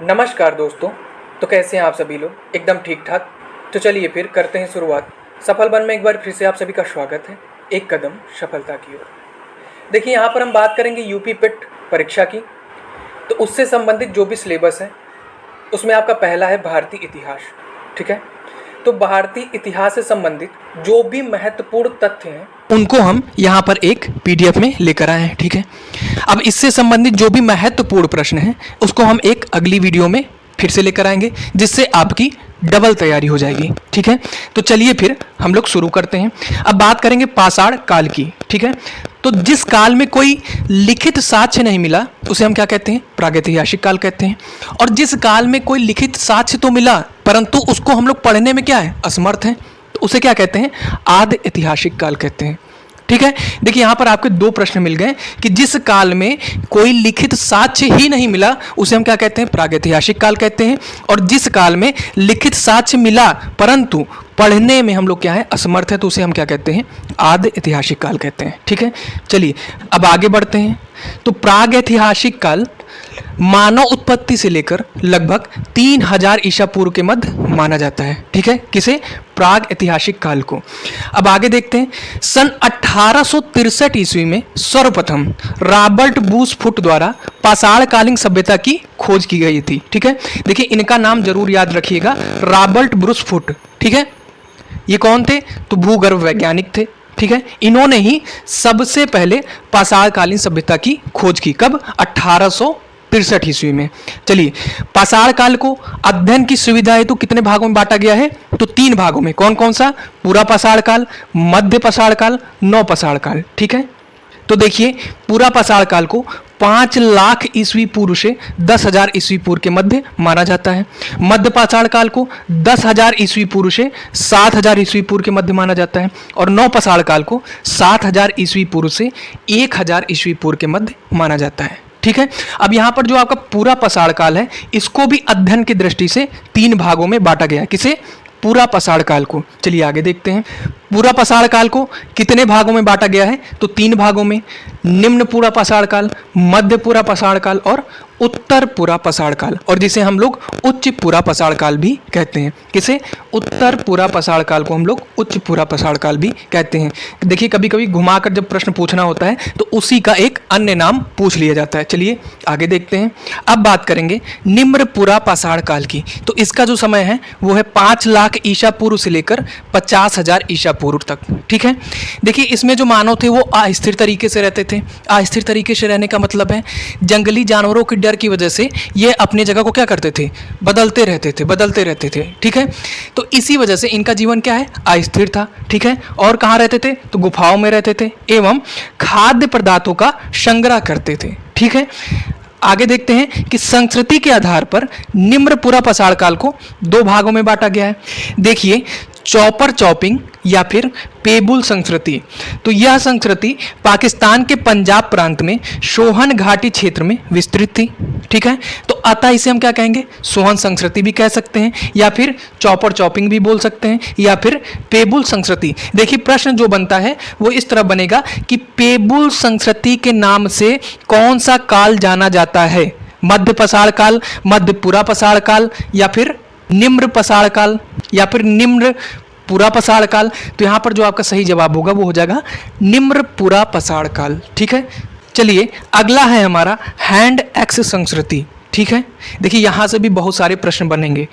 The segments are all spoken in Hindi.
नमस्कार दोस्तों। तो कैसे हैं आप सभी लोग? एकदम ठीक ठाक। तो चलिए फिर करते हैं शुरुआत। सफल बन में एक बार फिर से आप सभी का स्वागत है, एक कदम सफलता की ओर। देखिए, यहाँ पर हम बात करेंगे यूपी पेट परीक्षा की। तो उससे संबंधित जो भी सिलेबस है उसमें आपका पहला है भारतीय इतिहास। ठीक है, तो भारतीय इतिहास से संबंधित जो भी महत्वपूर्ण तथ्य हैं उनको हम यहाँ पर एक पीडीएफ में लेकर आए हैं। ठीक है, अब इससे संबंधित जो भी महत्वपूर्ण प्रश्न हैं उसको हम एक अगली वीडियो में फिर से लेकर आएंगे, जिससे आपकी डबल तैयारी हो जाएगी। ठीक है, तो चलिए फिर हम लोग शुरू करते हैं। अब बात करेंगे पाषाण काल की। ठीक है, तो जिस काल में कोई लिखित साक्ष्य नहीं मिला उसे हम क्या कहते हैं? प्रागैतिहासिक काल कहते हैं। और जिस काल में कोई लिखित साक्ष्य तो मिला परंतु उसको हम लोग पढ़ने में क्या है? असमर्थ हैं, तो उसे क्या कहते हैं? आदि ऐतिहासिक काल कहते हैं। ठीक है, देखिए यहाँ पर आपके दो प्रश्न मिल गए कि जिस काल में कोई लिखित साक्ष्य ही नहीं मिला उसे हम क्या कहते हैं? प्रागैतिहासिक काल कहते हैं। और जिस काल में लिखित साक्ष्य मिला परंतु पढ़ने में हम लोग क्या है? असमर्थ है, तो उसे हम क्या कहते हैं? आदि ऐतिहासिक काल कहते हैं। ठीक है, चलिए अब आगे बढ़ते हैं। तो प्रागैतिहासिक काल मानव उत्पत्ति से लेकर लगभग 3000 ईसा पूर्व के मध्य माना जाता है। ठीक है, किसे? प्राग ऐतिहासिक काल को। अब आगे देखते हैं। सन 1863 ईस्वी में सर्वप्रथम रॉबर्ट ब्रूसफुट द्वारा पाषाणकालीन सभ्यता की खोज की गई थी। ठीक है, देखिए इनका नाम जरूर याद रखिएगा, रॉबर्ट ब्रूसफुट। ठीक है, ये कौन थे? तो भूगर्भ वैज्ञानिक थे। ठीक है, इन्होंने ही सबसे पहले पाषाणकालीन सभ्यता की खोज की। कब? 1863 ईस्वी में। चलिए, पाषाण काल को अध्ययन की सुविधा हेतु कितने भागों में बांटा गया है? तो 3 भागों में। कौन कौन सा? पूरा पाषाण काल, मध्य पाषाण काल, नव पाषाण काल। ठीक है, तो देखिए पूरा पाषाण काल को 5 लाख ईस्वी पूर्व से 10,000 ईस्वी पूर्व के मध्य माना जाता है। मध्य पाषाण काल को 10,000 ईस्वी पूर्व से 7,000 ईस्वी पूर्व के मध्य माना जाता है। और नव पाषाण काल को 7,000 ईस्वी पूर्व से 1,000 ईस्वी पूर्व के मध्य माना जाता है। ठीक है, अब यहाँ पर जो आपका पूरा पाषाण काल है इसको भी अध्ययन की दृष्टि से 3 भागों में बांटा गया है। किसे? पूरा पाषाण काल को। चलिए आगे देखते हैं। पूरा पाषाण काल को कितने भागों में बांटा गया है? तो 3 भागों में। निम्न पूरा पाषाण काल, मध्य पूरा पाषाण काल और उत्तर पूरा पाषाण काल, और जिसे हम लोग उच्च पूरा पाषाण काल भी कहते हैं। किसे? उत्तर पूरा पाषाण काल को हम लोग उच्च पूरा पाषाण काल भी कहते हैं। देखिए कभी कभी घुमाकर जब प्रश्न पूछना होता है तो उसी का एक अन्य नाम पूछ लिया जाता है। चलिए आगे देखते हैं। अब बात करेंगे निम्न पूरा पाषाण काल की। तो इसका जो समय है वो है 5 लाख ईसा पूर्व से लेकर 50,000 ईसा पूर्व तक। ठीक है, देखिए इसमें जो मानव थे वो अस्थिर तरीके से रहते थे। अस्थिर तरीके से रहने का मतलब है जंगली जानवरों के डर की वजह से ये अपने जगह को क्या करते थे? बदलते रहते थे। ठीक है, तो इसी वजह से इनका जीवन क्या है? अस्थिर था। ठीक है, और कहाँ रहते थे? तो गुफाओं में रहते थे एवं खाद्य पदार्थों का संग्रह करते थे। ठीक है, आगे देखते हैं कि संस्कृति के आधार पर निम्न पूरा पाषाण काल को 2 भागों में बांटा गया है। देखिए, चॉपर चॉपिंग या फिर पेबुल संस्कृति। तो यह संस्कृति पाकिस्तान के पंजाब प्रांत में सोहन घाटी क्षेत्र में विस्तृत थी। ठीक है, तो अतः इसे हम क्या कहेंगे? सोहन संस्कृति भी कह सकते हैं, या फिर चॉपर चॉपिंग भी बोल सकते हैं, या फिर पेबुल संस्कृति। देखिए प्रश्न जो बनता है वो इस तरह बनेगा कि पेबुल संस्कृति के नाम से कौन सा काल जाना जाता है? मध्य पाषाण काल, मध्य पूरा पाषाण काल, या फिर निम्न पाषाण काल, या फिर निम्न पूरा पाषाण काल। तो यहाँ पर जो आपका सही जवाब होगा वो हो जाएगा निम्न पूरा पाषाण काल। ठीक है, चलिए अगला है हमारा हैंड एक्स संस्कृति। ठीक है, देखिए यहाँ से भी बहुत सारे प्रश्न बनेंगे।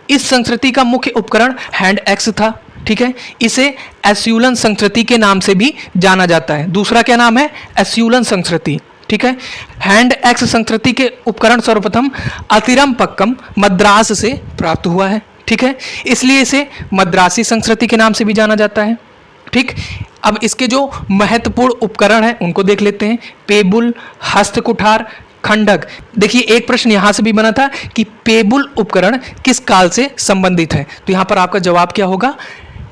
इस संस्कृति का मुख्य उपकरण हैंड एक्स था। ठीक है, इसे एस्यूलन संस्कृति के नाम से भी जाना जाता है। दूसरा क्या नाम है? एस्यूलन संस्कृति। ठीक है, हैंड एक्स संस्कृति के उपकरण सर्वप्रथम अतिरमपक्कम मद्रास से प्राप्त हुआ है। ठीक है, इसलिए इसे मद्रासी संस्कृति के नाम से भी जाना जाता है। ठीक, अब इसके जो महत्वपूर्ण उपकरण हैं उनको देख लेते हैं। पेबुल, हस्तकुठार, खंडक। देखिए एक प्रश्न यहाँ से भी बना था कि पेबुल उपकरण किस काल से संबंधित है? तो यहाँ पर आपका जवाब क्या होगा?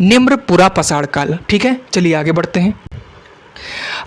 निम्न पूरा पाषाण काल। ठीक है, चलिए आगे बढ़ते हैं।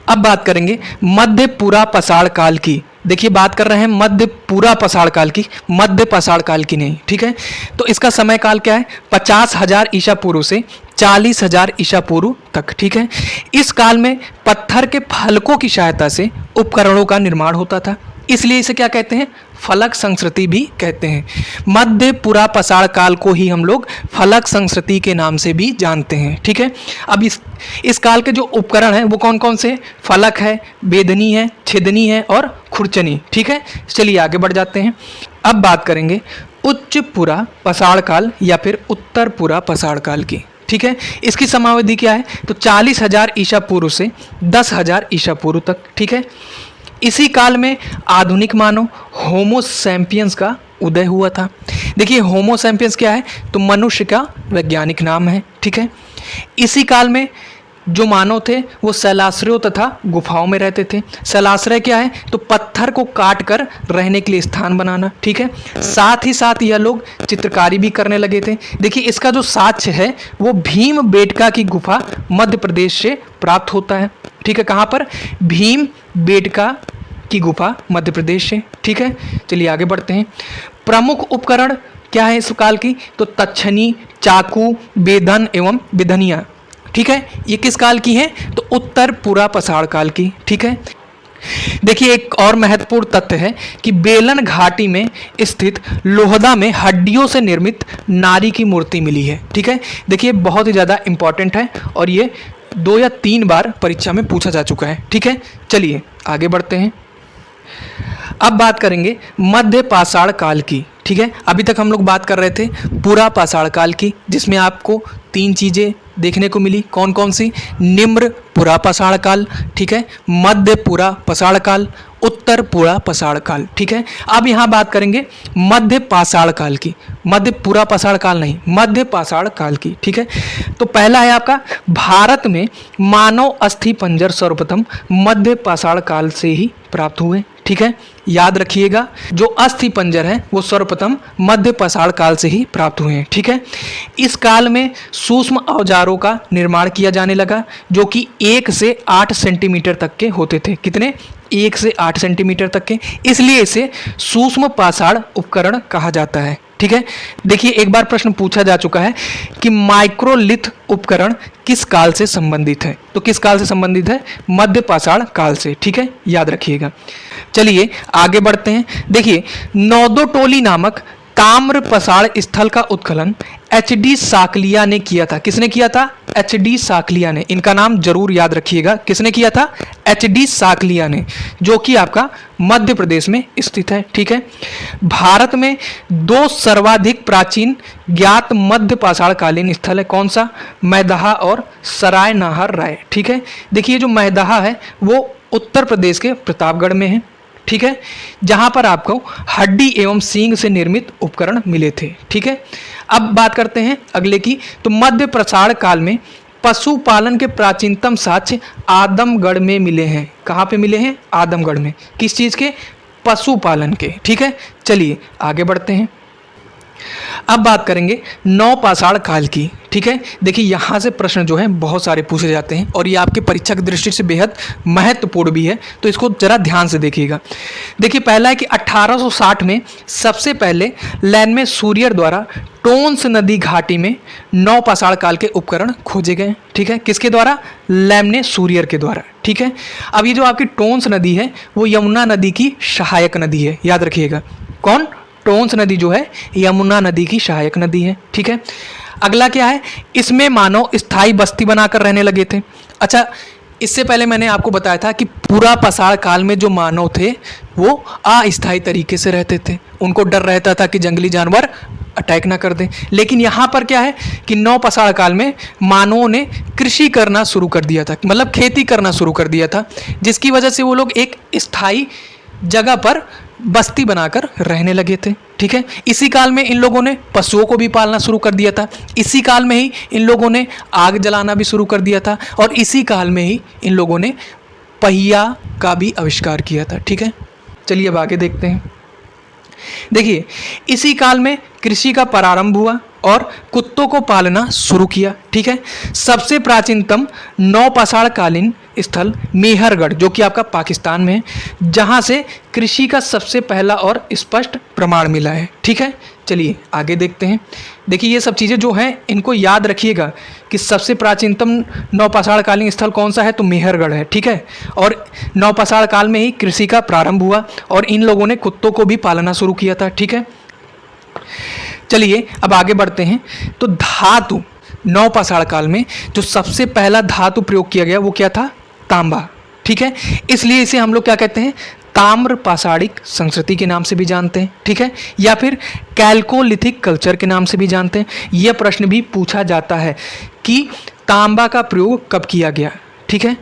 अब बात करेंगे मध्य पूरा पाषाण काल की। देखिए बात कर रहे हैं मध्य पूरा पाषाण काल की, मध्य पाषाण काल की नहीं। ठीक है, तो इसका समय काल क्या है? 50,000 ईसा पूर्व से 40,000 ईसा पूर्व तक। ठीक है, इस काल में पत्थर के फलकों की सहायता से उपकरणों का निर्माण होता था। इसलिए इसे क्या कहते हैं, फलक संस्कृति भी कहते हैं। मध्य पुरा पाषाण काल को ही हम लोग फलक संस्कृति के नाम से भी जानते हैं। ठीक है, अब इस काल के जो उपकरण हैं वो कौन कौन से, फलक है, बेदनी है, छेदनी है और खुरचनी। ठीक है, चलिए आगे बढ़ जाते हैं। अब बात करेंगे उच्च पुरा पाषाण काल या फिर उत्तर पुरा पाषाण काल की। ठीक है, इसकी समावधि क्या है, तो 40,000 ईसा पूर्व से 10,000 ईसा पूर्व तक। ठीक है, इसी काल में आधुनिक मानव होमो सैपियंस का उदय हुआ था। देखिए होमो सैपियंस क्या है, तो मनुष्य का वैज्ञानिक नाम है। ठीक है, इसी काल में जो मानव थे वो शैलाश्रयों तथा गुफाओं में रहते थे। शैलाश्रय क्या है, तो पत्थर को काट कर रहने के लिए स्थान बनाना। ठीक है, साथ ही साथ यह लोग चित्रकारी भी करने लगे थे। देखिए इसका जो साक्ष्य है वो भीम बेटका की गुफा मध्य प्रदेश से प्राप्त होता है। ठीक है, कहाँ पर, भीम बेटका की गुफा मध्य प्रदेश से। ठीक है, चलिए आगे बढ़ते हैं। प्रमुख उपकरण क्या है इस काल की, तो तक्षनी, चाकू, बेधन एवं बेधनिया। ठीक है, ये किस काल की है, तो उत्तर पुरा पाषाण काल की। ठीक है, देखिए एक और महत्वपूर्ण तथ्य है कि बेलन घाटी में स्थित लोहदा में हड्डियों से निर्मित नारी की मूर्ति मिली है। ठीक है, देखिए बहुत ही ज़्यादा इंपॉर्टेंट है और ये 2 या 3 बार परीक्षा में पूछा जा चुका है। ठीक है, चलिए आगे बढ़ते हैं। अब बात करेंगे मध्य पाषाण काल की। ठीक है, अभी तक हम लोग बात कर रहे थे पूरा पाषाण काल की, जिसमें आपको 3 चीज़ें देखने को मिली। कौन कौन सी, निम्न पुरा पाषाण काल, ठीक है, मध्य पुरा पाषाण काल, उत्तर पुरा पाषाण काल। ठीक है, अब यहाँ बात करेंगे मध्य पाषाण काल की, मध्य पुरा पाषाण काल नहीं, मध्य पाषाण काल की। ठीक है, तो पहला है आपका, भारत में मानव अस्थि पंजर सर्वप्रथम मध्य पाषाण काल से ही प्राप्त हुए। ठीक है, याद रखिएगा जो अस्थि पंजर है वो सर्वप्रथम मध्य पाषाण काल से ही प्राप्त हुए हैं। ठीक है, इस काल में सूक्ष्म औजारों का निर्माण किया जाने लगा जो कि 1 से 8 सेंटीमीटर तक के होते थे। कितने, 1 से 8 सेंटीमीटर तक के, इसलिए इसे सूक्ष्म पाषाण उपकरण कहा जाता है। ठीक है, देखिए एक बार प्रश्न पूछा जा चुका है कि माइक्रोलिथ उपकरण किस काल से संबंधित है, तो किस काल से संबंधित है, मध्य पाषाण काल से। ठीक है, याद रखिएगा। चलिए आगे बढ़ते हैं। देखिए नौदोटोली नामक ताम्र पाषाण स्थल का उत्खनन एच.डी. साकलिया ने किया था। किसने किया था, एच.डी. साकलिया ने। इनका नाम जरूर याद रखिएगा, किसने किया था, एच.डी. साकलिया ने, जो कि आपका मध्य प्रदेश में स्थित है। ठीक है, भारत में 2 सर्वाधिक प्राचीन ज्ञात मध्य पाषाण कालीन स्थल है। कौन सा, मैदहा और सराय नाहर राय। ठीक है, देखिए जो मैदहा है वो उत्तर प्रदेश के प्रतापगढ़ में है। ठीक है, जहां पर आपको हड्डी एवं सींग से निर्मित उपकरण मिले थे। ठीक है, अब बात करते हैं अगले की, तो मध्य पाषाण काल में पशुपालन के प्राचीनतम साक्ष्य आदमगढ़ में मिले हैं। कहाँ पे मिले हैं, आदमगढ़ में। किस चीज़ के, पशुपालन के। ठीक है, चलिए आगे बढ़ते हैं। अब बात करेंगे नवपाषाण काल की। ठीक है, देखिए यहाँ से प्रश्न जो है बहुत सारे पूछे जाते हैं और ये आपके परीक्षा की दृष्टि से बेहद महत्वपूर्ण भी है, तो इसको जरा ध्यान से देखिएगा। देखिए पहला है कि 1860 में सबसे पहले लैन सूरियर द्वारा टोंस नदी घाटी में नवपाषाण काल के उपकरण खोजे गए। ठीक है, किसके द्वारा, लैमने सूरियर के द्वारा। ठीक है, अब ये जो आपकी टोंस नदी है वो यमुना नदी की सहायक नदी है, याद रखिएगा। कौन, टोंस नदी जो है यमुना नदी की सहायक नदी है। ठीक है, अगला क्या है, इसमें मानव स्थायी बस्ती बनाकर रहने लगे थे। अच्छा, इससे पहले मैंने आपको बताया था कि पूरा पाषाण काल में जो मानव थे वो अस्थायी तरीके से रहते थे, उनको डर रहता था कि जंगली जानवर अटैक ना कर दें। लेकिन यहाँ पर क्या है कि नवपाषाण काल में मानवों ने कृषि करना शुरू कर दिया था, मतलब खेती करना शुरू कर दिया था, जिसकी वजह से वो लोग एक स्थायी जगह पर बस्ती बनाकर रहने लगे थे। ठीक है, इसी काल में इन लोगों ने पशुओं को भी पालना शुरू कर दिया था। इसी काल में ही इन लोगों ने आग जलाना भी शुरू कर दिया था और इसी काल में ही इन लोगों ने पहिया का भी आविष्कार किया था। ठीक है, चलिए अब आगे देखते हैं। देखिए इसी काल में कृषि का प्रारंभ हुआ और कुत्तों को पालना शुरू किया। ठीक है। सबसे प्राचीनतम नौपाषाणकालीन स्थल मेहरगढ़, जो कि आपका पाकिस्तान में है, जहां से कृषि का सबसे पहला और स्पष्ट प्रमाण मिला है। ठीक है। चलिए आगे देखते हैं। देखिए ये सब चीज़ें जो हैं इनको याद रखिएगा कि सबसे प्राचीनतम नौपाषाणकालीन स्थल कौन सा है, तो मेहरगढ़ है। ठीक है। और नौपाषाण काल में ही कृषि का प्रारंभ हुआ और इन लोगों ने कुत्तों को भी पालना शुरू किया था। ठीक है। चलिए अब आगे बढ़ते हैं। तो धातु, नौपाषाण काल में जो सबसे पहला धातु प्रयोग किया गया वो क्या था, तांबा। ठीक है। इसलिए इसे हम लोग क्या कहते हैं, ताम्र पाषाणिक संस्कृति के नाम से भी जानते हैं। ठीक है। या फिर कैल्कोलिथिक कल्चर के नाम से भी जानते हैं। यह प्रश्न भी पूछा जाता है कि तांबा का प्रयोग कब किया गया। ठीक है।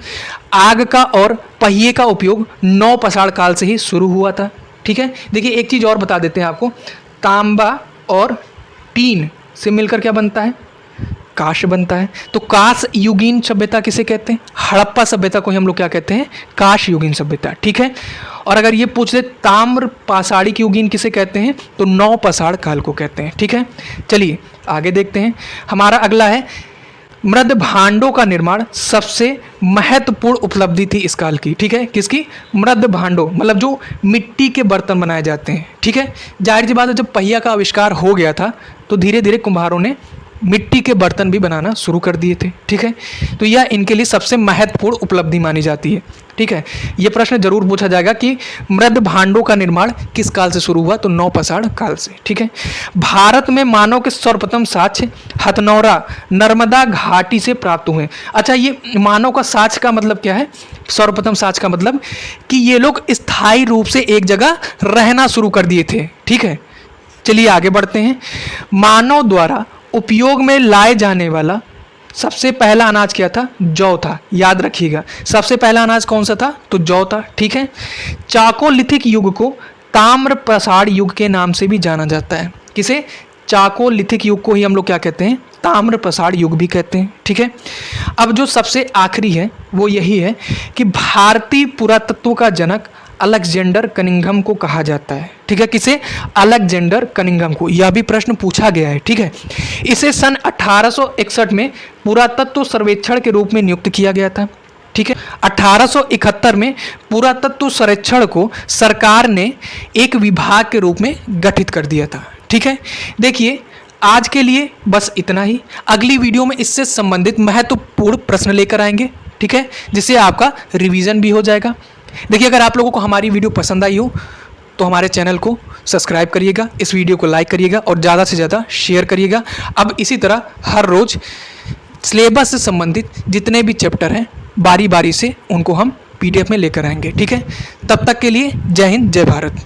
आग का और पहिए का उपयोग नौपाषाण काल से ही शुरू हुआ था। ठीक है। देखिए एक चीज़ और बता देते हैं आपको, तांबा और टीन से मिलकर क्या बनता है, कांच बनता है। तो कांस युगीन सभ्यता किसे कहते हैं, हड़प्पा सभ्यता को ही हम लोग क्या कहते हैं, कांस युगीन सभ्यता। ठीक है। और अगर ये पूछ ले ताम्र पाषाणिक युगीन किसे कहते हैं, तो नौपाषाण काल को कहते हैं। ठीक है। चलिए आगे देखते हैं। हमारा अगला है मृद भांडों का निर्माण सबसे महत्वपूर्ण उपलब्धि थी इस काल की। ठीक है। किसकी, मृद भांडों, मतलब जो मिट्टी के बर्तन बनाए जाते हैं। ठीक है। जाहिर सी बात है जब पहिया का आविष्कार हो गया था तो धीरे धीरे कुम्हारों ने मिट्टी के बर्तन भी बनाना शुरू कर दिए थे। ठीक है। तो यह इनके लिए सबसे महत्वपूर्ण उपलब्धि मानी जाती है। ठीक है। यह प्रश्न जरूर पूछा जाएगा कि मृद भांडों का निर्माण किस काल से शुरू हुआ, तो नौपाषाण काल से। ठीक है। भारत में मानव के सर्वप्रथम साक्ष्य हथनौरा नर्मदा घाटी से प्राप्त हुए। अच्छा, ये मानव का साक्ष्य का मतलब क्या है, सर्वप्रथम साक्ष्य का मतलब कि ये लोग स्थायी रूप से एक जगह रहना शुरू कर दिए थे। ठीक है। चलिए आगे बढ़ते हैं। मानव द्वारा उपयोग में लाए जाने वाला सबसे पहला अनाज क्या था, जौ था। याद रखिएगा सबसे पहला अनाज कौन सा था, तो जौ था। ठीक है। चाकोलिथिक युग को ताम्रपाषाण युग के नाम से भी जाना जाता है। किसे, चाकोलिथिक युग को ही हम लोग क्या कहते हैं, ताम्रपाषाण युग भी कहते हैं। ठीक है। अब जो सबसे आखिरी है वो यही है कि भारतीय पुरातत्व का जनक अलेक्जेंडर कनिंघम को कहा जाता है। ठीक है। किसे, अलेक्जेंडर कनिंघम को। यह भी प्रश्न पूछा गया है। ठीक है। इसे सन 1861 में पुरातत्व सर्वेक्षण के रूप में नियुक्त किया गया था। ठीक है। 1871 में पुरातत्व सर्वेक्षण को सरकार ने एक विभाग के रूप में गठित कर दिया था। ठीक है। देखिए आज के लिए बस इतना ही। अगली वीडियो में इससे संबंधित महत्वपूर्ण प्रश्न लेकर आएंगे। ठीक है। जिससे आपका रिवीजन भी हो जाएगा। देखिए अगर आप लोगों को हमारी वीडियो पसंद आई हो तो हमारे चैनल को सब्सक्राइब करिएगा, इस वीडियो को लाइक करिएगा और ज़्यादा से ज़्यादा शेयर करिएगा। अब इसी तरह हर रोज़ सिलेबस से संबंधित जितने भी चैप्टर हैं बारी बारी से उनको हम PDF में लेकर आएंगे। ठीक है। तब तक के लिए जय हिंद, जय भारत।